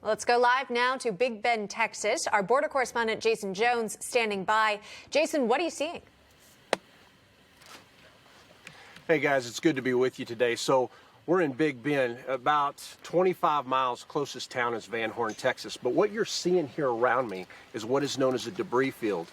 Let's go live now to Big Bend, Texas. Our border correspondent Jason Jones standing by. Jason, what are you seeing? Hey guys, it's good to be with you today. So we're in Big Bend, about 25 miles. Closest town is Van Horn, Texas. But what you're seeing here around me is what is known as a debris field.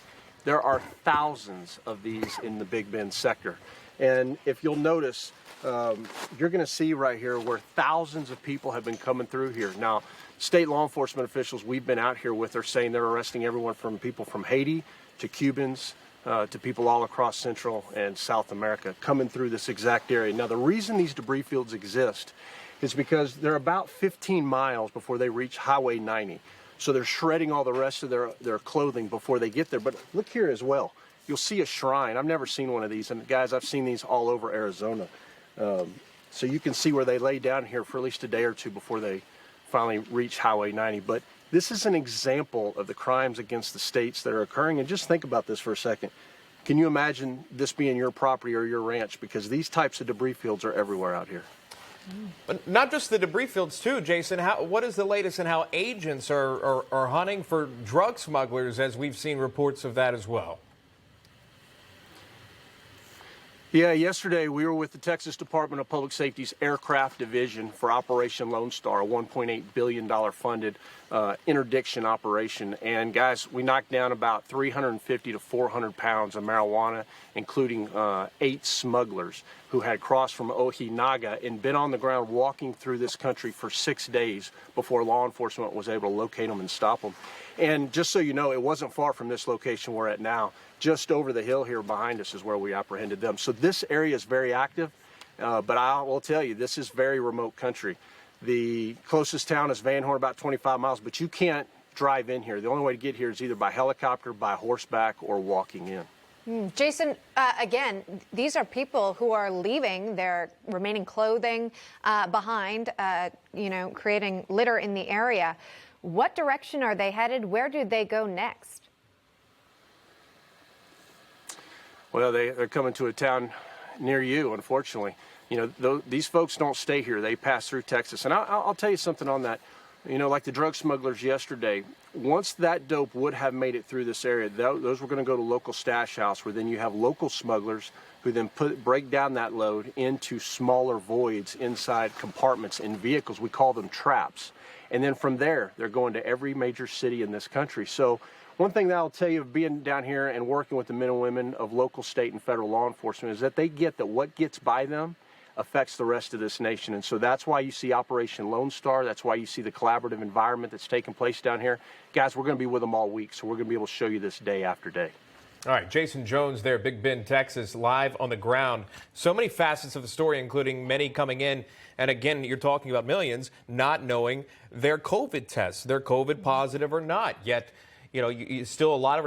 There are thousands of these in the Big Bend sector. And if you'll notice, you're going to see right here where thousands of people have been coming through here. Now, state law enforcement officials we've been out here with are saying they're arresting everyone from people from Haiti to Cubans to people all across Central and South America coming through this exact area. Now, the reason these debris fields exist is because they're about 15 miles before they reach Highway 90. So they're shredding all the rest of their clothing before they get there. But look here as well. You'll see a shrine. I've never seen one of these. And guys, I've seen these all over Arizona. So you can see where they lay down here for at least a day or two before they finally reach Highway 90. But this is an example of the crimes against the states that are occurring. And just think about this for a second. Can you imagine this being your property or your ranch? Because these types of debris fields are everywhere out here. But not just the debris fields, too, Jason. What is the latest in how agents are hunting for drug smugglers, as we've seen reports of that as well? Yeah, yesterday we were with the Texas Department of Public Safety's Aircraft Division for Operation Lone Star, a $1.8 billion funded interdiction operation. And guys, we knocked down about 350 to 400 pounds of marijuana, including 8 smugglers who had crossed from Ojinaga and been on the ground walking through this country for 6 days before law enforcement was able to locate them and stop them. And just so you know, it wasn't far from this location we're at now. Just over the hill here behind us is where we apprehended them. So this area is very active, but I will tell you, this is very remote country. The closest town is Van Horn, about 25 miles, but you can't drive in here. The only way to get here is either by helicopter, by horseback, or walking in. Jason, again, these are people who are leaving their remaining clothing behind, creating litter in the area. What direction are they headed? Where do they go next? Well, they're coming to a town near you, unfortunately. You know, these folks don't stay here. They pass through Texas. And I'll tell you something on that. You know, like the drug smugglers yesterday, once that dope would have made it through this area, those were going to go to local stash house, where then you have local smugglers who then break down that load into smaller voids inside compartments in vehicles. We call them traps. And then from there, they're going to every major city in this country. So one thing that I'll tell you of being down here and working with the men and women of local, state, and federal law enforcement is that they get that what gets by them affects the rest of this nation. And so that's why you see Operation Lone Star. That's why you see the collaborative environment that's taking place down here. Guys, we're going to be with them all week, so we're going to be able to show you this day after day. All right, Jason Jones there, Big Bend, Texas, live on the ground. So many facets of the story, including many coming in. And again, you're talking about millions not knowing their COVID tests, they're COVID positive or not. Yet, you still a lot of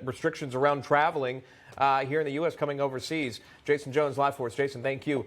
restrictions around traveling here in the U.S. coming overseas. Jason Jones, live for us. Jason, thank you.